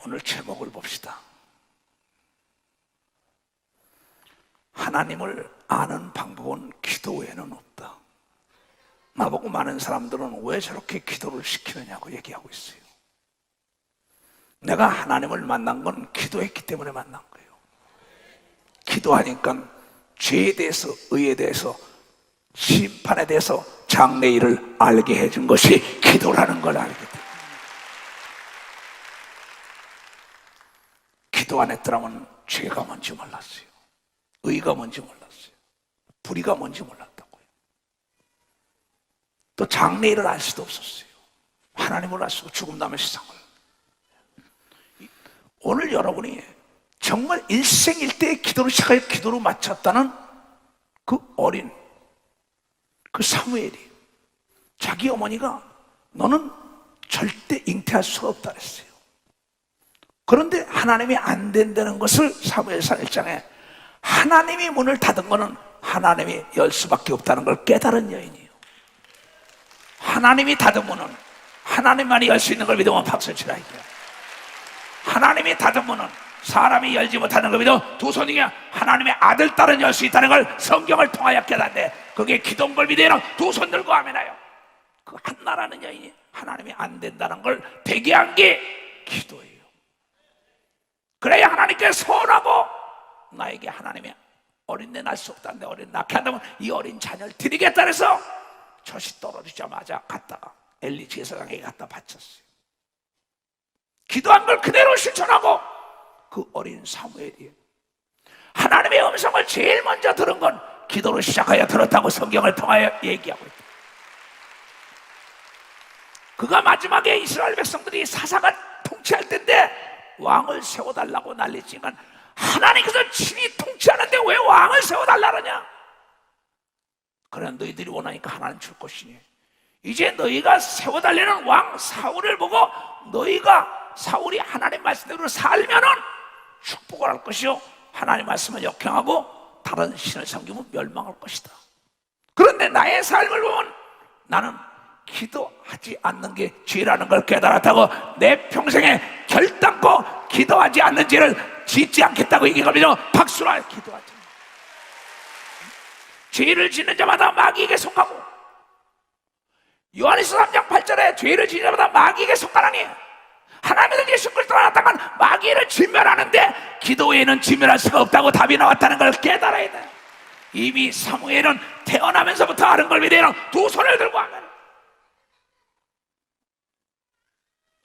오늘 제목을 봅시다. 하나님을 아는 방법은 기도 외에는 없다. 나보고 많은 사람들은 왜 저렇게 기도를 시키느냐고 얘기하고 있어요. 내가 하나님을 만난 건 기도했기 때문에 만난 거예요. 기도하니까 죄에 대해서, 의에 대해서, 심판에 대해서 장래일을 알게 해준 것이 기도라는 걸 알게 돼요. 기도 안 했더라면 죄가 뭔지 몰랐어요. 의가 뭔지 몰랐어요. 불의가 뭔지 몰랐다고요. 또 장래일을 알 수도 없었어요. 하나님을 알 수고 죽음 다음의 세상을. 오늘 여러분이 정말 일생일대의 기도를 시작하여 기도로 마쳤다는 그 어린 그 사무엘이 자기 어머니가 너는 절대 잉태할 수가 없다 그랬어요. 그런데 하나님이 안 된다는 것을 사무엘상 1장에 하나님이 문을 닫은 거는 하나님이 열 수밖에 없다는 걸 깨달은 여인이에요. 하나님이 닫은 문은 하나님만이 열 수 있는 걸 믿으면 박수 치라 이게. 하나님이 닫은 문은 사람이 열지 못하는 걸 믿어 두 손이 하나님의 아들 딸은 열 수 있다는 걸 성경을 통하여 깨닫네. 그게 기도인 걸 믿어요. 두 손 들고 아멘하여. 그 한나라는 여인이 하나님이 안 된다는 걸 되게 한 게 기도예요. 그래야 하나님께 서운하고 나에게 하나님이 어린애 낳을 수 없다는데 어린 낳게 한다면 이 어린 자녀를 드리겠다 해서 젖이 떨어지자마자 갔다가 엘리 제사장에게 갖다 바쳤어요. 기도한 걸 그대로 실천하고 그 어린 사무엘이 하나님의 음성을 제일 먼저 들은 건 기도로 시작하여 들었다고 성경을 통하여 얘기하고 있다. 그가 마지막에 이스라엘 백성들이 사사가 통치할 때인데 왕을 세워달라고 난리치니까 하나님께서 친히 통치하는데 왜 왕을 세워달라느냐? 그래 너희들이 원하니까 하나님 줄 것이니 이제 너희가 세워달라는 왕 사울을 보고 너희가 사울이 하나님 말씀대로 살면은 축복을 할 것이요 하나님 말씀을 역행하고 다른 신을 섬기면 멸망할 것이다. 그런데 나의 삶을 보면 나는 기도하지 않는 게 죄라는 걸 깨달았다고 내 평생에 결단코 기도하지 않는 죄를 짓지 않겠다고 얘기하면서 박수라. 기도하지 죄를 짓는 자마다 마귀에게 속하고 요한일서 3장 8절에 죄를 짓는 자마다 마귀에게 속하나니 하나님은 예수 그리스도가 나타난 마귀를 진멸하는데 기도 외에는 진멸할 수가 없다고 답이 나왔다는 걸 깨달아야 돼. 이미 사무엘은 태어나면서부터 아는 걸 믿어요. 두 손을 들고 하면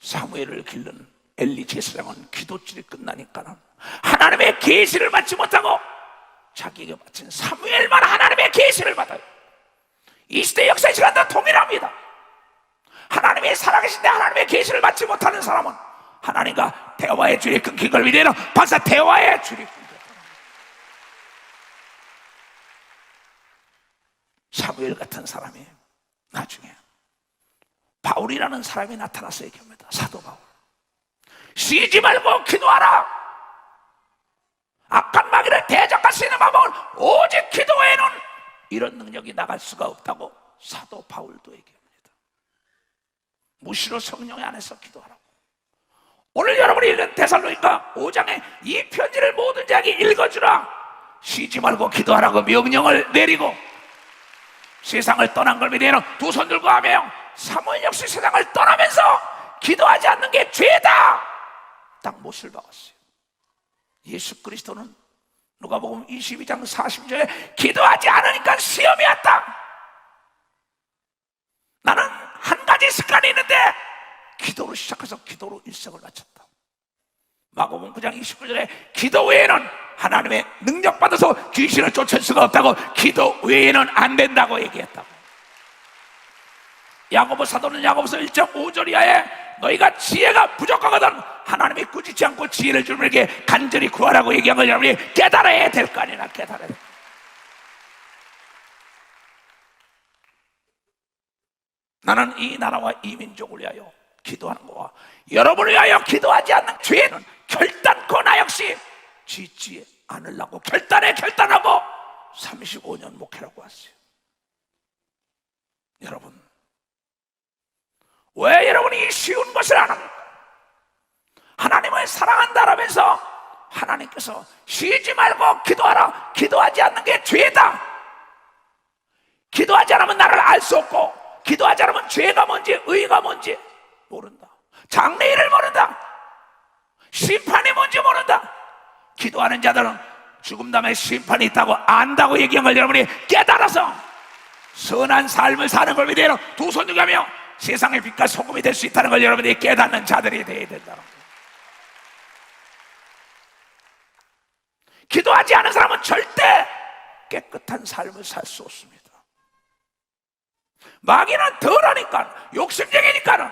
사무엘을 기른 엘리 제사장은 기도줄이 끝나니까는 하나님의 계시를 받지 못하고 자기에게 바친 사무엘만 하나님의 계시를 받아요. 이 시대 역사의 시간도 동일합니다. 하나님이 살아계신데 하나님의 계시를 받지 못하는 사람은 하나님과 대화의 줄이 끊긴 걸 믿어요. 박사 대화의 줄이 끊겼다. 사무엘 같은 사람이 나중에 바울이라는 사람이 나타나서 얘기합니다. 사도 바울 쉬지 말고 기도하라. 악한 마귀를 대적할 수 있는 방법은 오직 기도 외에는 이런 능력이 나갈 수가 없다고 사도 바울도 얘기합니다. 무시로 성령의 안에서 기도하라고. 오늘 여러분이 읽은 데살로니가 5장에 이 편지를 모든 자에게 읽어주라. 쉬지 말고 기도하라고 명령을 내리고 세상을 떠난 걸 믿어요. 두 손 들고 하며 사무엘 역시 세상을 떠나면서 기도하지 않는 게 죄다 딱 못을 박았어요. 예수 그리스도는 누가복음 22장 40절에 기도하지 않으니까 시험이 왔다. 나는 한 가지 습관이 있는데 기도로 시작해서 기도로 일생을 마쳤다. 마가복음 9장 29절에 기도 외에는 하나님의 능력 받아서 귀신을 쫓을 수가 없다고 기도 외에는 안 된다고 얘기했다고. 야고보 사도는 야고보서 1장 5절 이하에 너희가 지혜가 부족하거든 하나님이 꾸짖지 않고 지혜를 주는 에게 간절히 구하라고 얘기한 걸 여러분이 깨달아야 될 거 아니나 깨달아야 될 거. 나는 이 나라와 이 민족을 위하여 기도하는 거와 여러분을 위하여 기도하지 않는 죄는 결단코 나 역시 짓지 않으려고 결단하고 35년 목회라고 왔어요. 여러분 왜 여러분이 쉬운 것을 안 합니까? 하나님의 하나님을 사랑한다라면서 하나님께서 쉬지 말고 기도하라. 기도하지 않는 게 죄다. 기도하지 않으면 나를 알 수 없고, 기도하지 않으면 죄가 뭔지 의가 뭔지 모른다. 장래일을 모른다. 심판이 뭔지 모른다. 기도하는 자들은 죽음 다음에 심판이 있다고 안다고 얘기한 걸 여러분이 깨달아서 선한 삶을 사는 걸 믿어요. 두 손 들고하며 세상의 빛과 소금이 될 수 있다는 걸 여러분이 깨닫는 자들이 되어야 된다는 거예요. 기도하지 않은 사람은 절대 깨끗한 삶을 살 수 없습니다. 마귀는 덜하니까, 욕심쟁이니까는.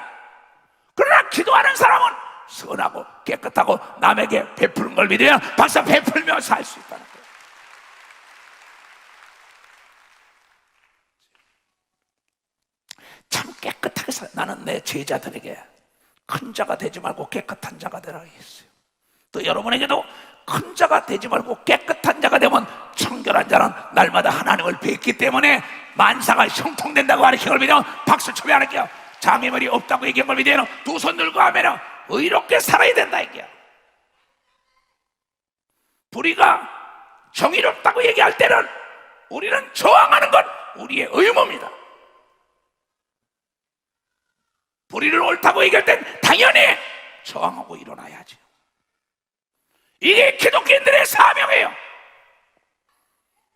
그러나 기도하는 사람은 선하고 깨끗하고 남에게 베푸는 걸 믿으면 박사 베풀며 살 수 있다는 거예요. 참 깨끗하게 나는 내 제자들에게 큰 자가 되지 말고 깨끗한 자가 되라 했어요. 또 여러분에게도 큰 자가 되지 말고 깨끗한 자가 되면 청결한 자는 날마다 하나님을 뵙기 때문에 만사가 형통된다고 하는 걸 믿으면 박수 쳐야 할게요. 장애물이 없다고 얘기한 걸 믿으면 두 손 들고 하면 의롭게 살아야 된다 이게요. 불의가 정의롭다고 얘기할 때는 우리는 저항하는 것 우리의 의무입니다. 불의를 옳다고 얘기할 땐 당연히 저항하고 일어나야죠. 이게 기독교인들의 사명이에요.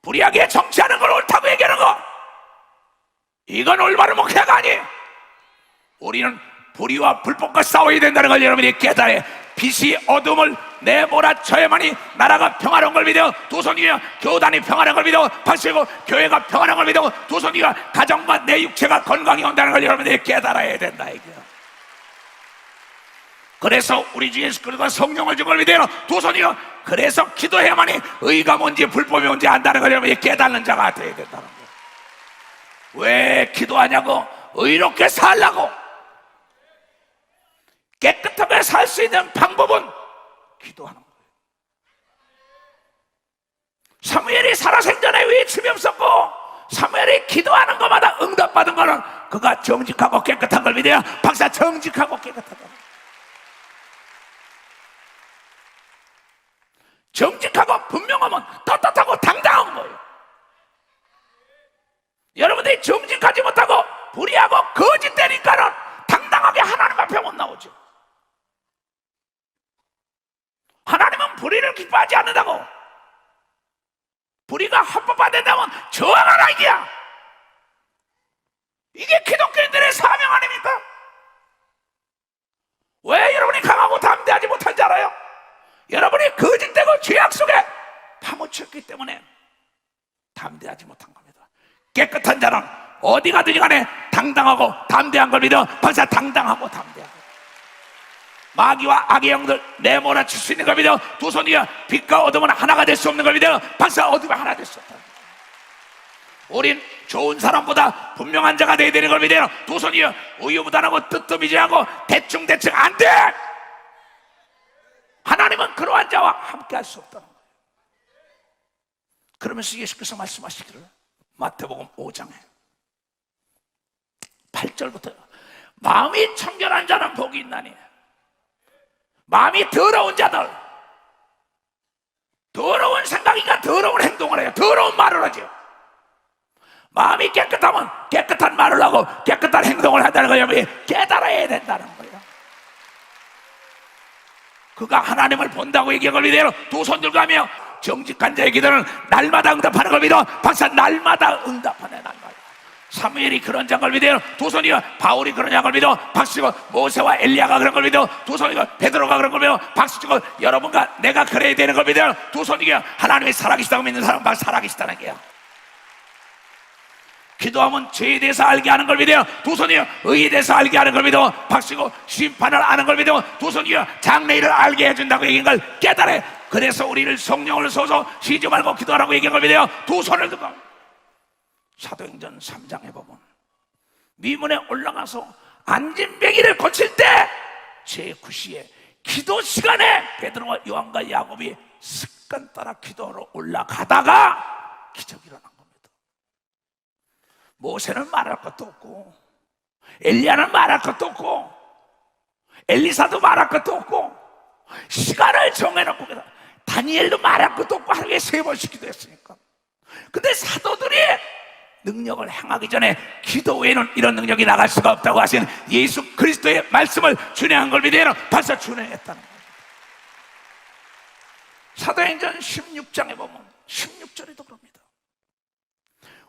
불의하게 정치하는 걸 옳다고 얘기하는 거, 이건 올바른 목회가 아니에요. 우리는 불의와 불법과 싸워야 된다는 걸 여러분이 깨달아요. 빛이 어둠을 내몰아쳐야만이 나라가 평화로운 걸 믿어 두 손 위에 교단이 평화로운 걸 믿어 박수고 교회가 평화로운 걸 믿어 두 손 위에 가정과 내 육체가 건강히 온다는 걸 여러분이 깨달아야 된다 이거예요. 그래서 우리 주 예수 그리스도가 성령을 준 걸 믿어요. 두 손이요. 그래서 기도해야만이 의가 뭔지 불법이 뭔지 안다는 걸 여러분이 깨닫는 자가 되어야 된다는 거예요. 왜 기도하냐고? 의롭게 살라고. 깨끗하게 살 수 있는 방법은 기도하는 거예요. 사무엘이 살아생전에 외침이 없었고 사무엘이 기도하는 것마다 응답받은 거는 그가 정직하고 깨끗한 걸 믿어야 박사 정직하고 깨끗하다. 정직하고 분명하면 떳떳하고 당당한 거예요. 여러분들이 정직하지 못하고 불의하고 거짓되니까는 당당하게 하나님 앞에 못 나오죠. 하나님은 불의를 기뻐하지 않는다고. 불의가 합법화된다면 저항하라 이게야. 이게 기독교인들의 사명 아닙니까? 왜 여러분이 강하고 담대하지 못한지 알아요? 여러분이 거짓되고 죄악 속에 파묻혔기 때문에 담대하지 못한 겁니다. 깨끗한 자는 어디 가든지 간에 당당하고 담대한 걸 믿어 벌써 당당하고 담대하고 마귀와 악의 영들 내몰아칠 수 있는 걸 믿어 두 손 위에 빛과 어둠은 하나가 될 수 없는 걸 믿어 벌써 어둠이 하나 될 수 없다. 우린 좋은 사람보다 분명한 자가 되어야 되는 걸 믿어 두 손 위에 우유부단하고 뜨뜻미지하고 대충대충 안 돼. 하나님은 그러한 자와 함께 할 수 없다는 거예요. 그러면서 예수께서 말씀하시기를 마태복음 5장에 8절부터 마음이 청결한 자는 복이 있나니 마음이 더러운 자들, 더러운 생각이니까 더러운 행동을 해요. 더러운 말을 하죠. 마음이 깨끗하면 깨끗한 말을 하고 깨끗한 행동을 한다는 걸 여러분이 깨달아야 된다는 거예요. 그가 하나님을 본다고 얘기한 걸 믿어요. 두 손 들고 하며 정직한 자의 기도는 날마다 응답하는 걸 믿어 박사 날마다 응답하네. 날마다 사무엘이 그런 자인 걸 믿어요. 두 손이요. 바울이 그런 자인 걸 믿어 박수치고 모세와 엘리야가 그런 걸 믿어 두 손이고 베드로가 그런 걸 믿어 박수치고 여러분과 내가 그래야 되는 걸 믿어요. 두 손이요. 하나님이 살아계시다고 믿는 사람은 막 살아계시다는 게요. 기도하면 죄에 대해서 알게 하는 걸 믿어요. 두 손이요. 의에 대해서 알게 하는 걸 믿어 박수고 심판을 아는 걸 믿어 두 손이요. 장래일을 알게 해준다고 얘기한 걸 깨달아. 그래서 우리를 성령을 쏘서 쉬지 말고 기도하라고 얘기한 걸 믿어요. 두 손을 들고 사도행전 3장에 보면 미문에 올라가서 안진뱅이를 고칠 때 제9시에 기도 시간에 베드로와 요한과 야곱이 습관 따라 기도하러 올라가다가 기적이 일어난 겁니다. 모세는 말할 것도 없고 엘리야는 말할 것도 없고 엘리사도 말할 것도 없고 시간을 정해놓고 다니엘도 말할 것도 없고 하루에 3번씩 기도했으니까. 근데 사도들이 능력을 행하기 전에 기도 외에는 이런 능력이 나갈 수가 없다고 하시는 예수 그리스도의 말씀을 준행한 걸 믿으면 벌써 준행했다는 거예요. 사도행전 16장에 보면 16절에도 그럽니다.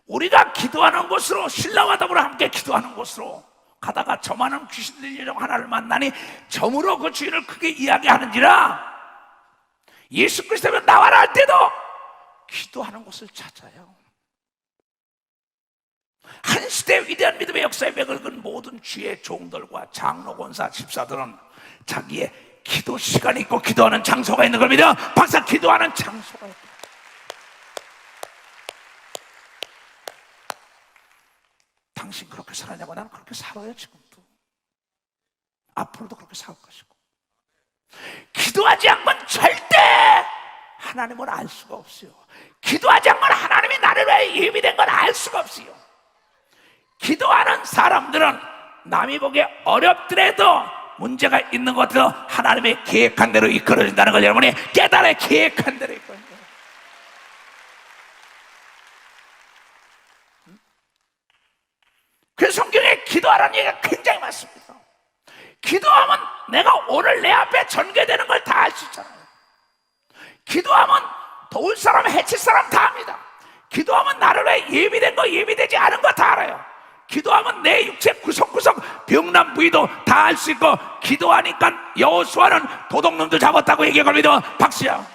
우리가 기도하는 곳으로, 신라와 더불어 함께 기도하는 곳으로 가다가 저만한 귀신 들린 종 하나를 만나니 점으로 그 주인을 크게 이야기하는지라. 예수 그리스도가 나와라 할 때도 기도하는 곳을 찾아요. 한 시대 위대한 믿음의 역사에 맥을 긋은 모든 주의 종들과 장로, 권사, 집사들은 자기의 기도 시간이 있고 기도하는 장소가 있는 걸 믿어. 박사, 기도하는 장소가 있다. 당신 그렇게 살았냐고? 나는 그렇게 살아요. 지금도 앞으로도 그렇게 살 것이고. 기도하지 않으면 절대 하나님을 알 수가 없어요. 기도하지 않으면 하나님이 나를 위해 예비된 걸 알 수가 없어요. 기도하는 사람들은 남이 보기에 어렵더라도 문제가 있는 것도 하나님의 계획한 대로 이끌어진다는 걸 여러분이 깨달아. 계획한 대로 이끌어진다. 그래서 성경에 기도하라는 얘기가 굉장히 많습니다. 기도하면 내가 오늘 내 앞에 전개되는 걸 다 알 수 있잖아요. 기도하면 도울 사람, 해칠 사람 다 압니다. 기도하면 나를 위해 예비된 거, 예비되지 않은 거 다 알아요. 기도하면 내 육체 구석구석 병난 부위도 다 알 수 있고, 기도하니까 여호수아는 도둑놈도 잡았다고 얘기해 겁니다. 박수야.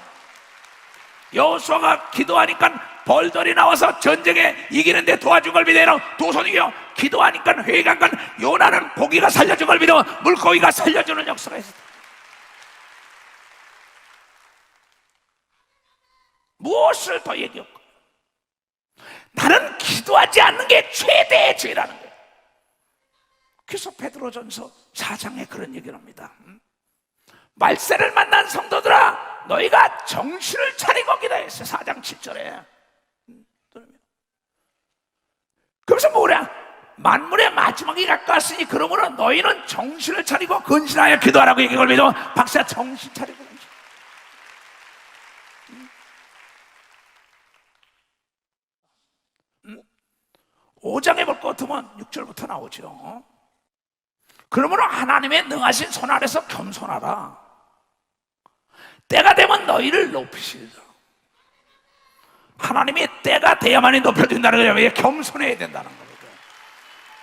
여호수아가 기도하니까 벌들이 나와서 전쟁에 이기는데 도와준 걸 믿어요. 두 손이요. 기도하니까 회강간 요나는 고기가 살려준 걸 믿어. 물고기가 살려주는 역사가 있었다. 무엇을 더 얘기할까? 나는 기도하지 않는 게 최대의 죄라는 거예요. 그래서 베드로전서 4장에 그런 얘기를 합니다. 말세를 만난 성도들아, 너희가 정신을 차리고 기도했어요. 4장 7절에. 그래서 뭐냐? 만물의 마지막이 가까웠으니 그러므로 너희는 정신을 차리고 근신하여 기도하라고 얘기를 믿어. 박사, 정신 차리고. 5장에 볼 것 같으면 6절부터 나오죠. 그러므로 하나님의 능하신 손 아래서 겸손하라. 때가 되면 너희를 높이시리라. 하나님이 때가 돼야만이 높여준다는 거예요. 겸손해야 된다는 겁니다.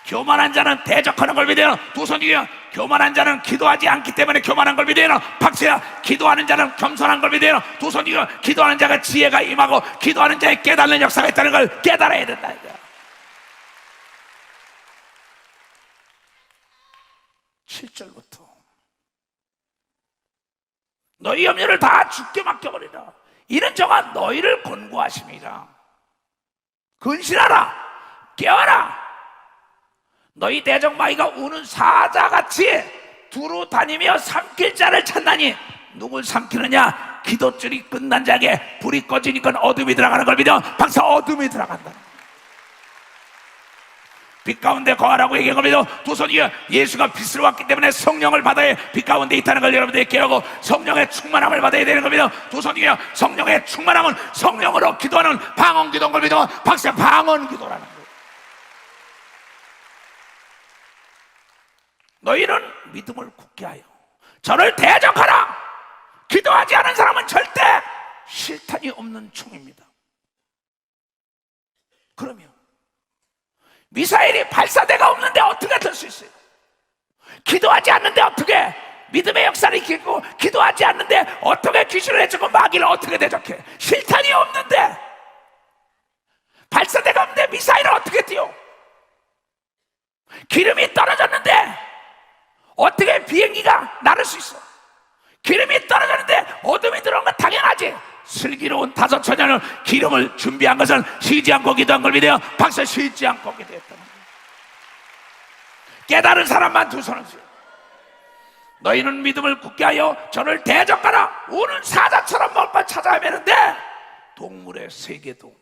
교만한 자는 대적하는 걸 믿어요. 두 손 위에. 교만한 자는 기도하지 않기 때문에 교만한 걸 믿어요. 박수야. 기도하는 자는 겸손한 걸 믿어요. 두 손 위에. 기도하는 자가 지혜가 임하고 기도하는 자의 깨닫는 역사가 있다는 걸 깨달아야 된다. 7절부터 너희 염려를 다 주께 맡겨버리라. 이는 저가 너희를 권고하심이라. 근신하라. 깨어라. 너희 대적마귀가 우는 사자같이 두루 다니며 삼킬 자를 찾나니 누굴 삼키느냐? 기도줄이 끝난 자에게 불이 꺼지니까 어둠이 들어가는 걸 믿어. 박사, 어둠이 들어간다. 빛 가운데 거하라고 얘기한 겁니다. 두 손 위에. 예수가 빛으로 왔기 때문에 성령을 받아야 빛 가운데 있다는 걸 여러분들이 깨우고 성령의 충만함을 받아야 되는 겁니다. 두 손 위에. 성령의 충만함은 성령으로 기도하는 방언 기도인 걸 믿어. 박사, 방언 기도라는 거예요. 너희는 믿음을 굳게 하여 저를 대적하라. 기도하지 않은 사람은 절대 실탄이 없는 총입니다. 그러면 미사일이 발사대가 없는데 어떻게 될 수 있어요? 기도하지 않는데 어떻게 믿음의 역사를 이끌고, 기도하지 않는데 어떻게 귀신을 해주고 마귀를 어떻게 대적해? 실탄이 없는데, 발사대가 없는데 미사일을 어떻게 띄워? 기름이 떨어졌는데 어떻게 비행기가 날을 수 있어? 기름이 떨어졌는데 어둠이 들어온 건 당연하지. 슬기로운 다섯 처녀는 기름을 준비한 것은 쉬지 않고 기도한 걸 믿어요. 박사, 쉬지 않고 기도했다는 거예요. 깨달은 사람만 두 손을 들어. 너희는 믿음을 굳게 하여 저를 대적하라. 우는 사자처럼 먹을 찾아 헤매는데 동물의 세계도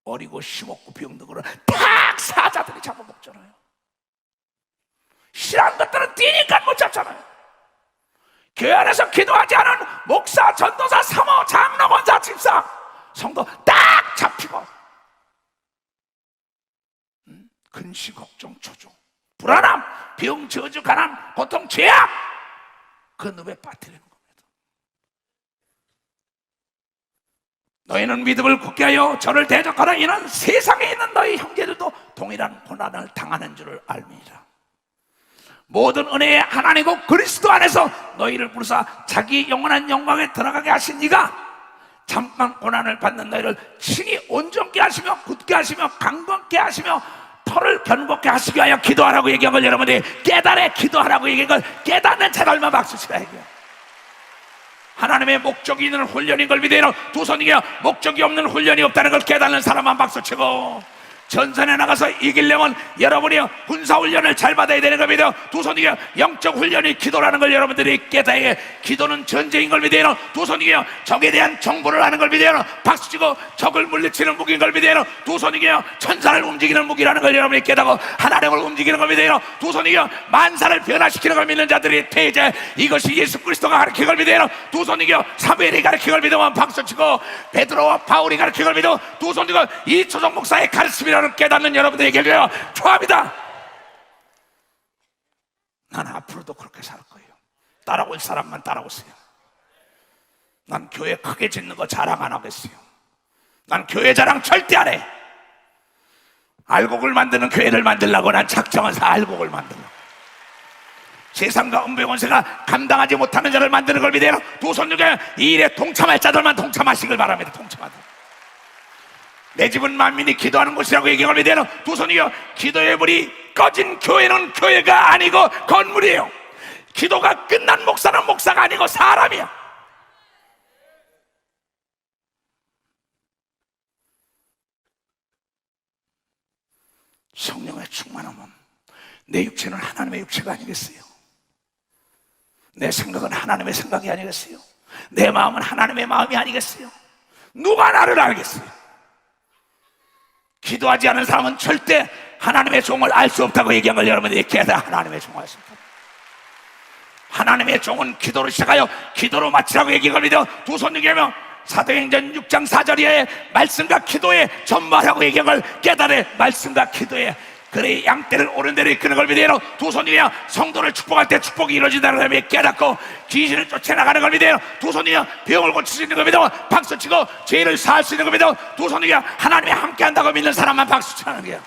어리고 심없고 병들고 딱 사자들이 잡아먹잖아요. 싫어하는 것들은 뛰니까 못 잡잖아요. 교회 안에서 기도하지 않은 목사, 전도사, 사모, 장로, 권사, 집사, 성도 딱 잡히고 근시, 걱정, 초조, 불안함, 병, 저주, 가난, 고통, 죄악, 그 늪에 빠뜨리는 겁니다. 너희는 믿음을 굳게 하여 저를 대적하라. 이는 세상에 있는 너희 형제들도 동일한 고난을 당하는 줄을 알미니라. 모든 은혜의 하나님이고 그리스도 안에서 너희를 부르사 자기 영원한 영광에 들어가게 하신 이가 잠깐 고난을 받는 너희를 친히 온전케 하시며 굳게 하시며 강건케 하시며 터를 견고케 하시기 위하여 기도하라고 얘기한 걸 여러분들이 깨달아 기도하라고 얘기한 걸 깨닫는 자가 얼마나 박수치라 얘기해요. 하나님의 목적이 있는 훈련인 걸 믿어요. 두 손이요, 목적이 없는 훈련이 없다는 걸 깨닫는 사람만 박수치고, 전선에 나가서 이기려면 여러분이 군사훈련을 잘 받아야 되는 걸 믿어요. 두 손이요, 영적 훈련이 기도라는 걸 여러분들이 깨달아야. 기도는 전쟁인 걸 믿어요. 두 손이요, 적에 대한 정보를 하는 걸 믿어요. 박수치고 적을 물리치는 무기인 걸 믿어요. 두 손이요, 천사를 움직이는 무기라는 걸 여러분이 깨닫고 하나님을 움직이는 걸 믿어요. 두 손이요, 만사를 변화시키는 걸 믿는 자들이 태제. 이것이 예수 그리스도가 가르친 걸 믿어요. 두 손이요, 사무엘이 가르친 걸 믿으면 박수치고, 베드로와 바울이 가르친 걸 믿어. 두 손이요, 이초정 목사의 가르침이라 깨닫는 여러분들에게 축하합니다. 난 앞으로도 그렇게 살 거예요. 따라올 사람만 따라오세요. 난 교회 크게 짓는 거 자랑 안 하겠어요. 난 교회 자랑 절대 안 해. 알곡을 만드는 교회를 만들려고 난 작정해서 알곡을 만들려고. 세상과 음배원세가 감당하지 못하는 자를 만드는 걸 믿어요. 두 손 중에 이 일에 동참할 자들만 동참하시길 바랍니다. 동참하다. 내 집은 만민이 기도하는 곳이라고 얘기하면 되는 두 손이요, 기도의 불이 꺼진 교회는 교회가 아니고 건물이에요. 기도가 끝난 목사는 목사가 아니고 사람이야. 성령의 충만함은 내 육체는 하나님의 육체가 아니겠어요? 내 생각은 하나님의 생각이 아니겠어요? 내 마음은 하나님의 마음이 아니겠어요? 누가 나를 알겠어요? 기도하지 않은 사람은 절대 하나님의 종을 알 수 없다고 얘기한 걸 여러분들이 깨달아. 하나님의 종을 알 수 없다. 하나님의 종은 기도로 시작하여 기도로 마치라고 얘기한 걸 믿어. 두 손 얘기하며 사도행전 6장 4절에 말씀과 기도에 전무하라고 얘기한 걸 깨달아. 말씀과 기도에, 그래 양떼를 오른대로 이끄는 걸 믿어요. 두 손이며 성도를 축복할 때 축복이 이루어진다는 걸 깨닫고 귀신을 쫓아나가는 걸 믿어요. 두 손이며 병을 고칠 수 있는 걸 믿어 박수치고 죄를 사할 수 있는 걸 믿어 두 손이며 하나님이 함께 한다고 믿는 사람만 박수치는 거예요.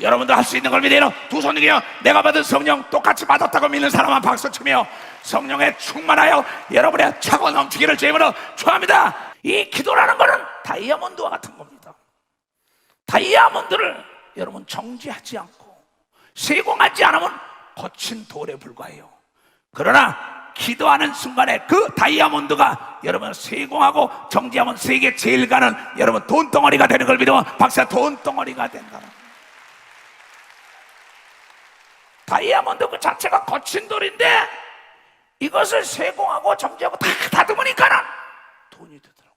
여러분도 할 수 있는 걸 믿어요. 두 손이며 내가 받은 성령 똑같이 받았다고 믿는 사람만 박수치며 성령에 충만하여 여러분의 차고 넘치기를 주님으로 축원합니다. 이 기도라는 거는 다이아몬드와 같은 겁니다. 다이아몬드를 여러분 정지하지 않고 세공하지 않으면 거친 돌에 불과해요. 그러나 기도하는 순간에 그 다이아몬드가 여러분 세공하고 정지하면 세계 제일 가는 여러분 돈덩어리가 되는 걸 믿으면 박사 돈덩어리가 된다는 거예요. 다이아몬드 그 자체가 거친 돌인데 이것을 세공하고 정지하고 다 다듬으니까는 돈이 되더라고.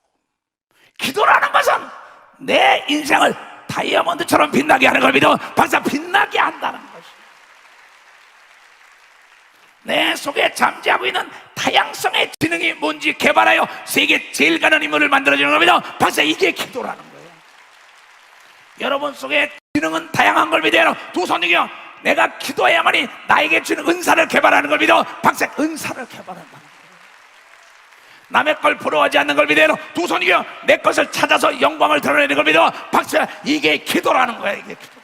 기도라는 것은 내 인생을 다이아몬드처럼 빛나게 하는 걸 믿어 박사 빛나게 한다는 것이. 내 속에 잠재하고 있는 다양성의 지능이 뭔지 개발하여 세계 제일 가는 인물을 만들어주는 걸 믿어 박사. 이게 기도라는 거예요. 여러분 속에 지능은 다양한 걸 믿어요. 두 손이요, 내가 기도해야만이 나에게 주는 은사를 개발하는 걸 믿어 박사. 은사를 개발한다는 거예요. 남의 걸 부러워하지 않는 걸 믿어요. 두 손이요, 내 것을 찾아서 영광을 드러내는 걸 믿어 박수야. 이게 기도라는 거야. 이게 기도.